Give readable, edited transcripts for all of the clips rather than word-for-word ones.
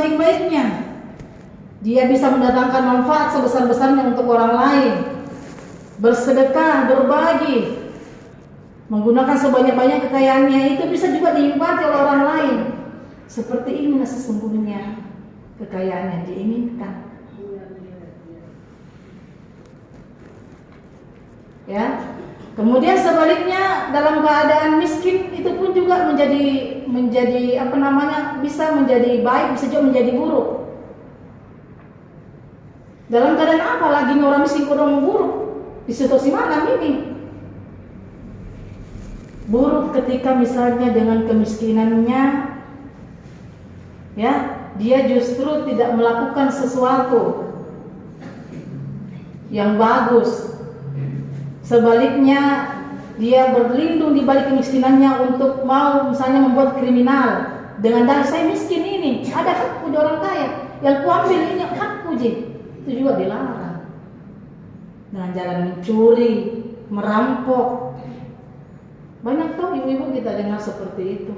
sebaik-baiknya. Dia bisa mendatangkan manfaat sebesar-besarnya untuk orang lain, bersedekah, berbagi, menggunakan sebanyak-banyak kekayaannya, itu bisa juga dinikmati oleh orang lain. Seperti inilah sesungguhnya kekayaan yang diinginkan. Ya. Kemudian sebaliknya, dalam keadaan miskin itu pun juga menjadi apa namanya, bisa menjadi baik, bisa juga menjadi buruk. Dalam keadaan apa lagi orang miskin kurang buruk? Di situasi mana ini? Buruk ketika misalnya dengan kemiskinannya, ya, dia justru tidak melakukan sesuatu yang bagus. Sebaliknya, dia berlindung di balik kemiskinannya untuk mau misalnya membuat kriminal dengan dalih saya miskin ini, ada hakku di orang kaya, yang kuambil ini hakku ji. Itu juga dilarang. Dengan jalan mencuri, merampok. Banyak tuh ibu-ibu kita dengar seperti itu.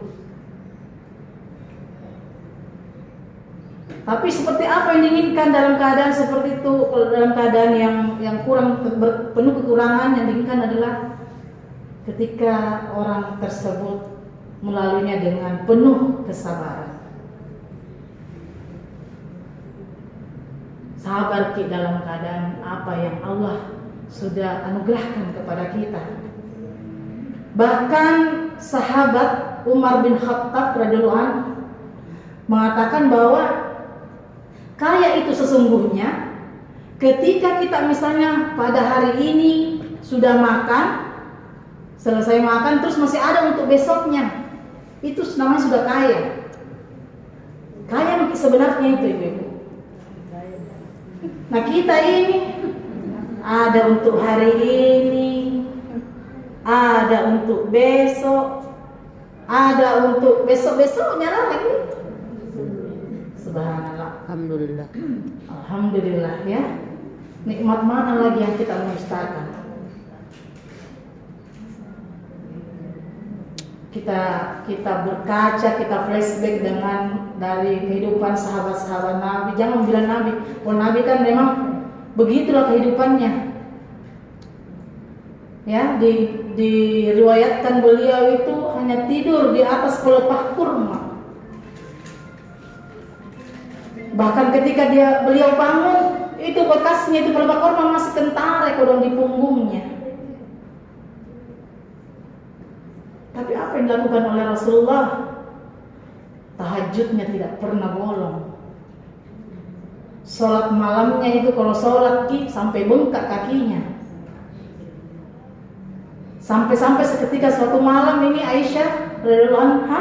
Tapi seperti apa yang diinginkan dalam keadaan seperti itu? Kalau dalam keadaan yang kurang, penuh kekurangan, yang diinginkan adalah ketika orang tersebut melaluinya dengan penuh kesabaran. Sabar kita dalam keadaan apa yang Allah sudah anugerahkan kepada kita. Bahkan sahabat Umar bin Khattab radhiyallahu anhu mengatakan bahwa kaya itu sesungguhnya ketika kita misalnya pada hari ini sudah makan, selesai makan terus masih ada untuk besoknya, itu namanya sudah kaya. Kaya sebenarnya itu ibu-ibu. Nah kita ini ada untuk hari ini, ada untuk besok, ada untuk besok-besoknya lagi. Subhanallah. Alhamdulillah. Alhamdulillah ya. Nikmat mana lagi yang kita mustakan? Kita berkaca, kita flashback dengan dari kehidupan sahabat-sahabat Nabi. Jangan bilang Nabi, kalau Nabi kan memang begitulah kehidupannya. Ya, diriwayatkan beliau itu hanya tidur di atas pelepah kurma. Bahkan ketika beliau bangun, itu bekasnya itu pelepah kurma masih kentara kodong di punggungnya. Tapi apa yang dilakukan oleh Rasulullah? Tahajudnya tidak pernah bolong. Sholat malamnya itu kalau sholat sampai bengkak kakinya. Sampai-sampai seketika suatu malam ini Aisyah radhiyallahu anha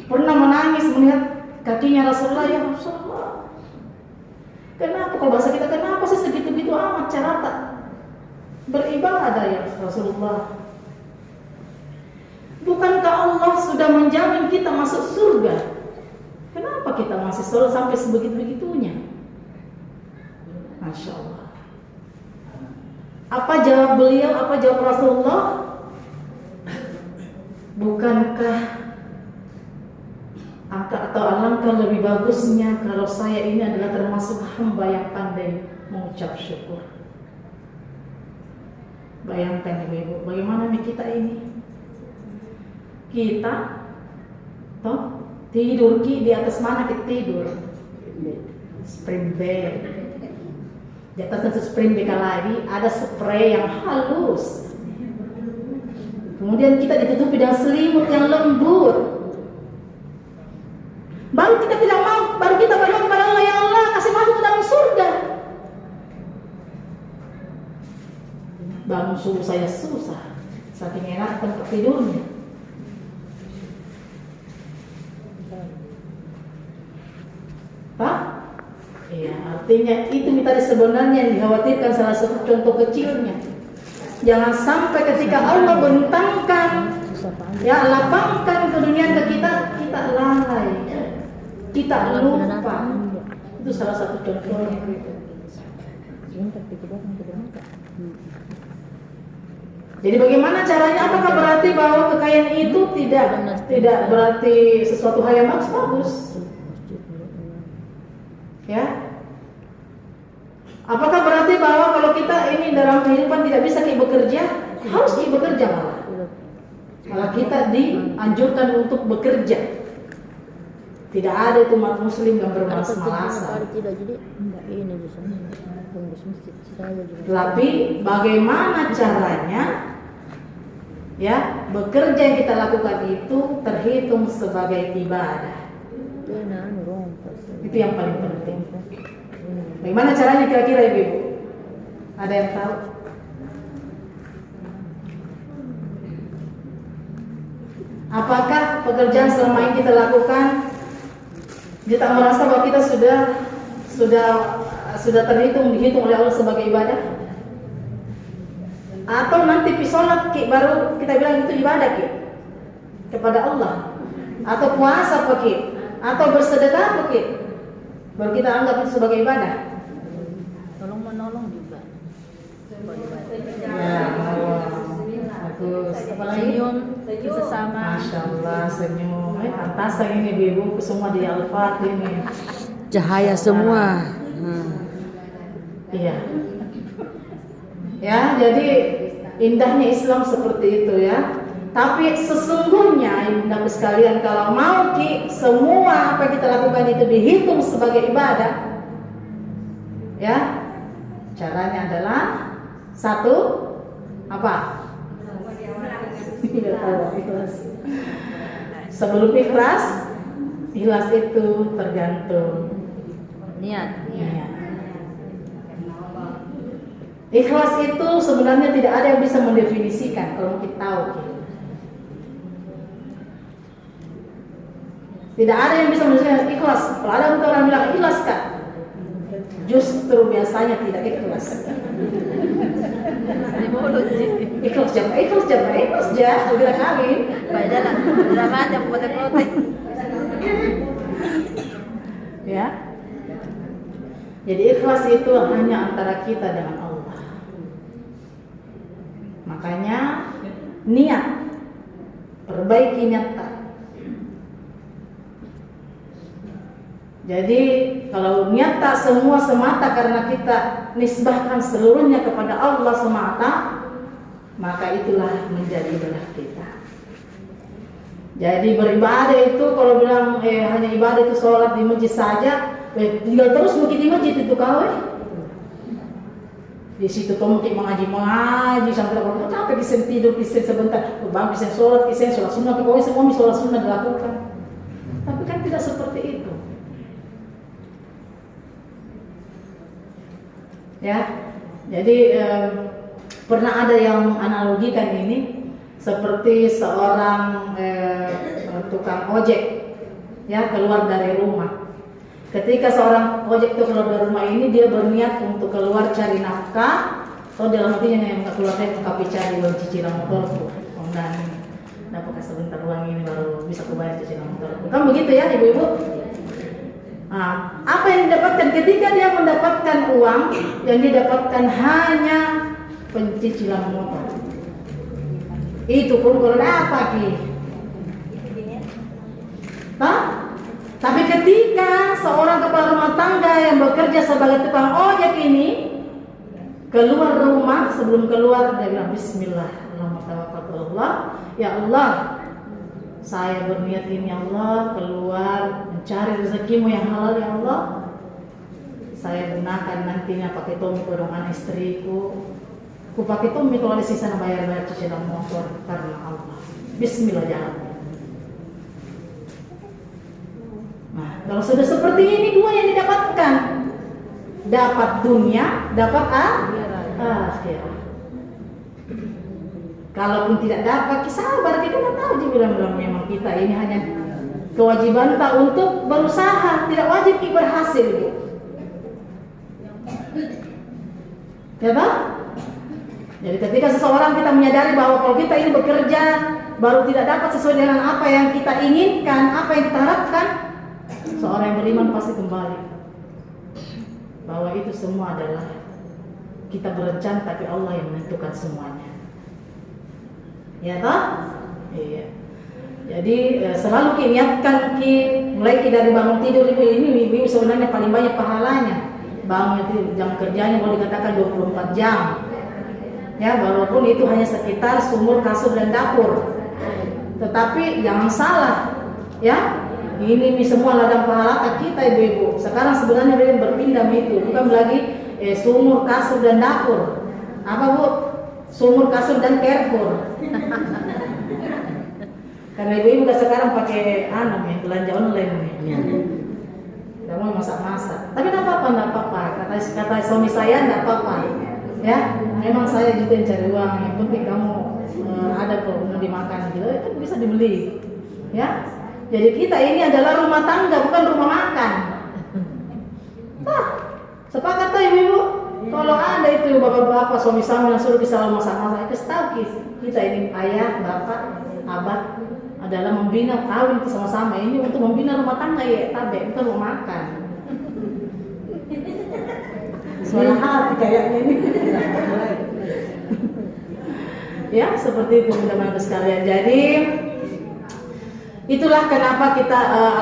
pernah menangis melihat kakinya Rasulullah. Ya Rasulullah, kenapa, kalau bahasa kita, kenapa sih segitu-gitu amat cara tak beribadah ya Rasulullah? Bukankah Allah sudah menjamin kita masuk surga? Kenapa kita masih sholat sampai sebegitu-begitunya? Masya Allah. Apa jawab beliau? Apa jawab Rasulullah? Bukankah atau alangkah lebih bagusnya kalau saya ini adalah termasuk hamba yang pandai mengucap syukur. Bayangkan ibu-ibu, bagaimana kita ini? Kita toh tidur di atas mana kita tidur? Spring bed. Di atas spring bed lagi ada spray yang halus. Kemudian kita ditutupi dengan selimut yang lembut. Baru kita tidak mau, baru kita berdoa kepada Allah, ya Allah kasih masuk ke dalam surga. Bangun subuh saya susah, saking enak tempat tidurnya. Pak? Iya, artinya itu tadi sebenarnya yang dikhawatirkan salah satu contoh kecilnya. Jangan sampai ketika Allah bentangkan, ya lapangkan ke dunia ke kita lalai, kita lupa. Itu salah satu contohnya. Jadi bagaimana caranya? Apakah berarti bahwa kekayaan itu tidak berarti sesuatu hal yang bagus? Ya. Apakah berarti bahwa kalau kita ini dalam kehidupan tidak bisa bekerja? Harus bekerja malah. Malah kita dianjurkan untuk bekerja. Tidak ada itu umat muslim yang bermalas-malasan. Tapi bagaimana caranya? Ya, bekerja yang kita lakukan itu terhitung sebagai ibadah. Itu yang paling penting. Bagaimana caranya kira-kira Ibu? Ada yang tahu? Apakah pekerjaan selama ini kita lakukan kita merasa bahwa kita sudah dihitung oleh Allah sebagai ibadah? Atau nanti sholat baru kita bilang itu ibadah kepada Allah? Atau puasa atau bersedekah baru kita anggap itu sebagai ibadah? Tolong menolong juga. Ya, bagus. Senyum sesama. Masya Allah, senyum. Pantasan ini ibu semua di Al-Fat ini. Cahaya semua. Iya. Ya, jadi indahnya Islam seperti itu ya. Tapi sesungguhnya Ibu sekalian, kalau mau semua apa yang kita lakukan itu dihitung sebagai ibadah, ya, caranya adalah satu apa? Ikhlas. Sebelum ikhlas itu tergantung Niat. Ikhlas itu sebenarnya tidak ada yang bisa mendefinisikan kalau kita tahu. Tidak ada yang bisa mendefinisikan ikhlas. Kalau ada orang bilang ikhlas kan, justru biasanya tidak ikhlas. Ikhlas jam, udah kali. Padahal drama jam pote-pote. Ya. Jadi ikhlas itu hanya antara kita dengan Allah. Makanya niat, perbaiki niat. Jadi kalau niat semua semata karena kita nisbahkan seluruhnya kepada Allah semata, maka itulah menjadi ibadah kita. Jadi beribadah itu kalau bilang hanya ibadah itu sholat di masjid saja, tinggal terus mungkin di masjid itu kau di situ tuh mungkin mengaji sampai kalau capek kisen tidur kisen sebentar, bang kisen sholat sunnah, pokoknya semua sholat sunnah dilakukan. Tapi kan tidak seperti itu. Ya, jadi pernah ada yang analogikan ini seperti seorang tukang ojek ya keluar dari rumah. Ketika seorang ojek itu keluar dari rumah ini, dia berniat untuk keluar cari nafkah. Atau dalam artinya yang keluar dari cari uang cicilan motorku. Nah, pakai sebentar uang ini baru bisa kubayar cicilan motorku. Kan begitu ya ibu-ibu? Nah, apa yang didapatkan ketika dia mendapatkan uang? Yang didapatkan hanya pencicilan motor. Itu pun kalau apa Tapi ketika seorang kepala rumah tangga yang bekerja sebagai tukang ojek ini keluar rumah, sebelum keluar dia bilang Bismillah, ya Allah, saya berniat ini ya Allah keluar mencari rezekimu yang halal ya Allah. Saya gunakan nantinya pakai tomi untuk anak istriku. Aku pakai tomi kalau ada sisa bayar cicilan motor karena Allah. Bismillah jalan. Nah, kalau sudah seperti ini dua yang didapatkan. Dapat dunia, dapat akhirat. Kalaupun tidak dapat, sabar, kita nggak tahu dia bilang memang kita ini hanya kewajiban tak untuk berusaha, tidak wajib berhasil. Ya tak? Jadi ketika seseorang kita menyadari bahwa kalau kita ini bekerja baru tidak dapat sesuai dengan apa yang kita inginkan, apa yang kita harapkan, seorang yang beriman pasti kembali bahwa itu semua adalah kita berencana tapi Allah yang menentukan semuanya. Ya toh? Iya. Jadi selalu niatkan mulai dari bangun tidur ibu ini ibu sebenarnya sebenarnya paling banyak pahalanya. Bangun itu jam kerjanya boleh dikatakan 24 jam. Ya, walaupun itu hanya sekitar sumur, kasur dan dapur. Tetapi jangan salah, ya. Ini semua ladang pahala kita ibu-ibu. Sekarang sebenarnya berpindah itu, bukan lagi sumur, kasur dan dapur. Apa Bu? Sumur, kasur dan Carrefour. Karena ibu-ibu sekarang pakai belanja online nih. Tidak mau masak-masak. Tapi tidak apa-apa. Kata suami saya tidak apa-apa. Ya, memang saya juga yang cari uang. Yang penting kamu ada kok mau dimakan gitu, itu bisa dibeli. Ya, jadi kita ini adalah rumah tangga bukan rumah makan. Sepakat tuh ibu-ibu. Kalau ada itu bapak-bapak suami-suami yang suruh bisa masak-masak, kasih tahu kita ini ayah, bapak, abah adalah membina kawin sama-sama ini untuk membina rumah tangga ya, tapi bukan rumah makan. Suara hati kayaknya ini. Ya, seperti itu teman-teman sekalian. Jadi itulah kenapa kita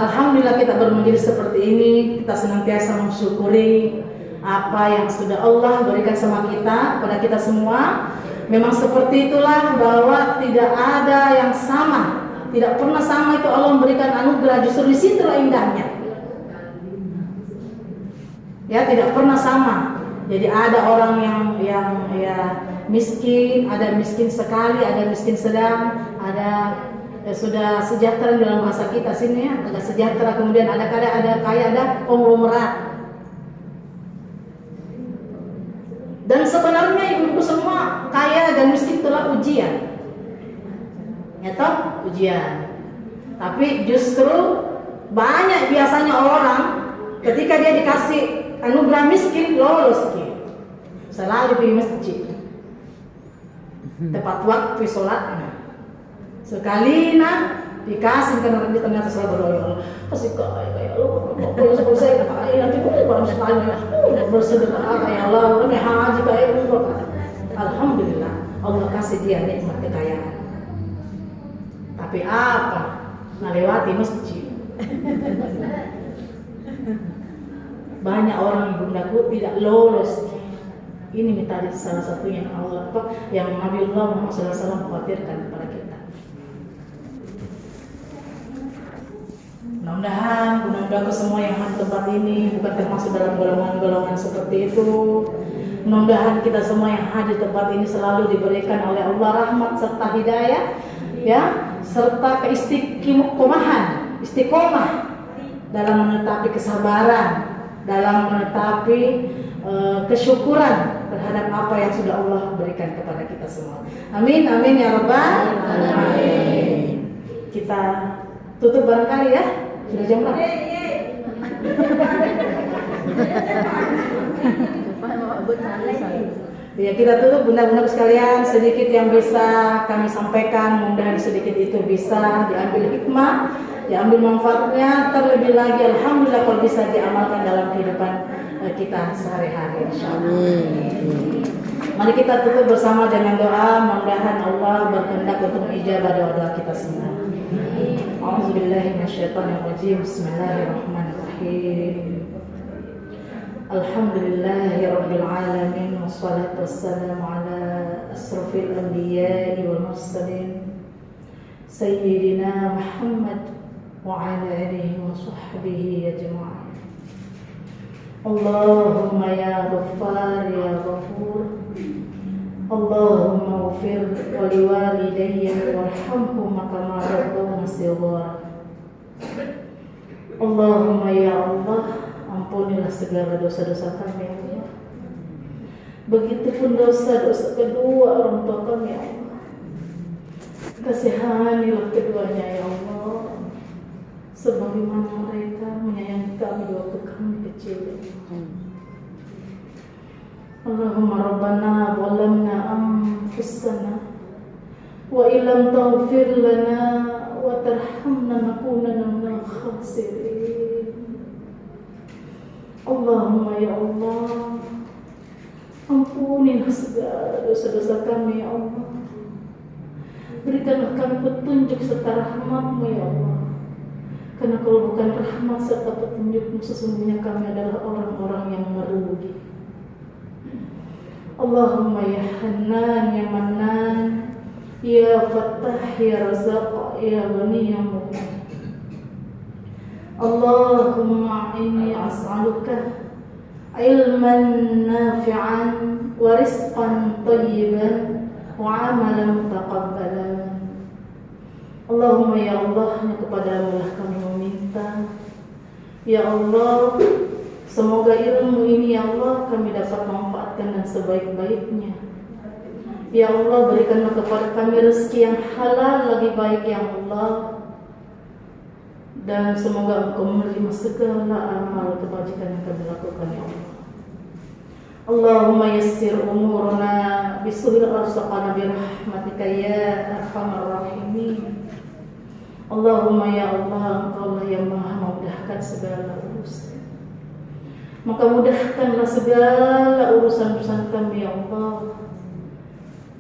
alhamdulillah kita menjadi seperti ini. Kita senantiasa mensyukuri apa yang sudah Allah berikan sama kita, kepada kita semua. Memang seperti itulah bahwa tidak ada yang sama. Tidak pernah sama itu Allah memberikan anugerah, justru di situlah indahnya. Ya, tidak pernah sama. Jadi ada orang yang ya miskin, ada miskin sekali, ada miskin sedang, ada sudah sejahtera dalam bahasa kita sini ya, ada sejahtera, kemudian ada kaya, ada konglomerat. Dan sebenarnya ibu-ibu semua kaya dan miskin itulah ujian. Ya toh, ujian. Tapi justru banyak biasanya orang ketika dia dikasih anugerah miskin lolos gitu. Selalu pergi masjid. Tepat waktu sholatnya. Sekali dikasih karena dia ternyata selalu berdoa, kasih kaya Allah, kalau saya kaya nanti boleh barang sekali bersedekah kaya Allah, kami haji kaya Allah. Alhamdulillah Allah kasih dia nikmat kekayaan. Tapi apa? Melewati masjid. Banyak orang ibundaku tidak lolos. Ini minta salah satunya yang Nabiullah Muhammad SAW khawatirkan kepada kita. Mudah-mudahan semua yang ada tempat ini bukan termasuk dalam golongan-golongan seperti itu. Mudah-mudahan kita semua yang hadir tempat ini selalu diberikan oleh Allah rahmat serta hidayah, ya, serta istiqomah dalam menetapi kesabaran, dalam menetapi kesyukuran terhadap apa yang sudah Allah berikan kepada kita semua. Amin, amin ya rabbal alamin. Kita tutup barangkali ya. Sudah jam berapa? Ya, kita tutup bunda-bunda sekalian, sedikit yang bisa kami sampaikan, mudah-mudahan sedikit itu bisa diambil hikmah, diambil manfaatnya, terlebih lagi alhamdulillah kalau bisa diamalkan dalam kehidupan kita sehari-hari insyaallah. Mari kita tutup bersama dengan doa, mudah-mudahan Allah berkehendak untuk mengijabah doa-doa kita semua. A'udzubillahi minasyaitonirrajim. Bismillahirrahmanirrahim. Alhamdulillahirabbil alamin wassalatu wassalamu ala asrofil anbiya'i wal mursalin sayyidina Muhammad wa ala alihi wa sahbihi ajma'in. Allahumma ya Ghaffar ya Ghafur, Allahumma ufir wa liwalidayya warhamhuma kama rabbawna shighara. Allahumma ya Allah, ampunilah segala dosa-dosa kami ya Allah. Begitupun dosa-dosa kedua orang tua kami ya Allah. Kasihanilah keduanya ya Allah, sebagaimana mereka menyayangi kami waktu kami kecil. Allahumma rabbana zalamna anfusana wa illam taghfir lana wa tarhamna nakunanna minal khasirin. Allahumma ya Allah, ampunilah segala dosa-dosa kami ya Allah. Berikanlah kami petunjuk serta rahmat-Mu ya Allah. Karena kalau bukan rahmat serta petunjukmu, sesungguhnya kami adalah orang-orang yang merugi. Allahumma ya Hannan ya Mannan ya Fattah ya Razaq ya Ghani ya Mu'min. Allahumma inni as'aluka ilman nafi'an wa rizqan tayyiban wa amalan taqabbalan. Allahumma ya Allah, kepadamu lah kami meminta. Ya Allah, semoga ilmu ini ya Allah kami dapat manfaatkan dan sebaik-baiknya. Ya Allah, berikanlah kepada kami rezeki yang halal lagi baik ya Allah. Dan semoga Engkau menerima segala amal kebajikan yang kami lakukan ya Allah. Allahumma yassir umurana bisuhil arsaqana birahmatika ya arhamar rahimin. Allahumma ya Allah, Engkaulah yang maha memudahkan segala urusan. Maka mudahkanlah segala urusan-urusan kami ya Allah.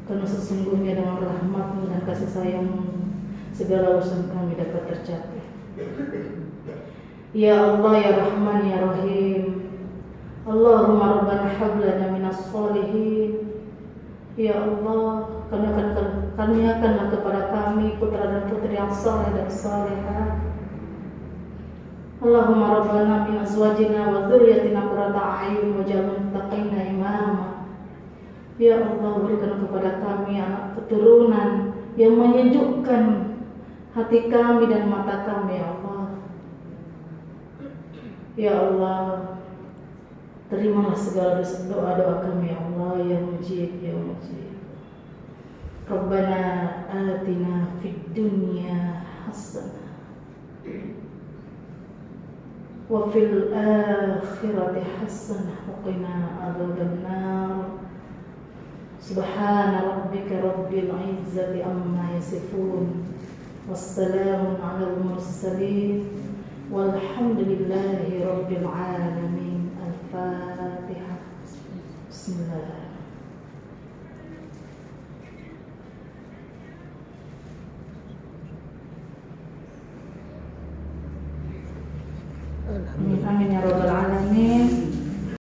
Karena sesungguhnya dengan rahmat-Mu dan kasih sayang-Mu, segala urusan kami dapat tercapai. Ya Allah ya Rahman ya Rahim. Allahumma rabbana hablana minas solihin. Ya Allah, karuniakanlah kepada kami putra dan putri yang saleh dan salehah. Allahumma rabbana min azwajina wa dzurriyyatina qurrata a'yun waj'alna muttaqina imama. Ya Allah, berikan kepada kami anak keturunan yang menyejukkan hati kami dan mata kami ya Allah. Ya Allah, terimalah segala doa-doa kami ya Allah ya Mujib ya Mujib. Rabbana atina fid dunya hasanah wa fil akhirati hasanah wa qina adzabannar. Subhana rabbika rabbil izzati amma yasifun. Wassalamun alal mursalin. Walhamdulillahi rabbil alamin. Al-Fatihah. Bismillah. Amin ya rabbal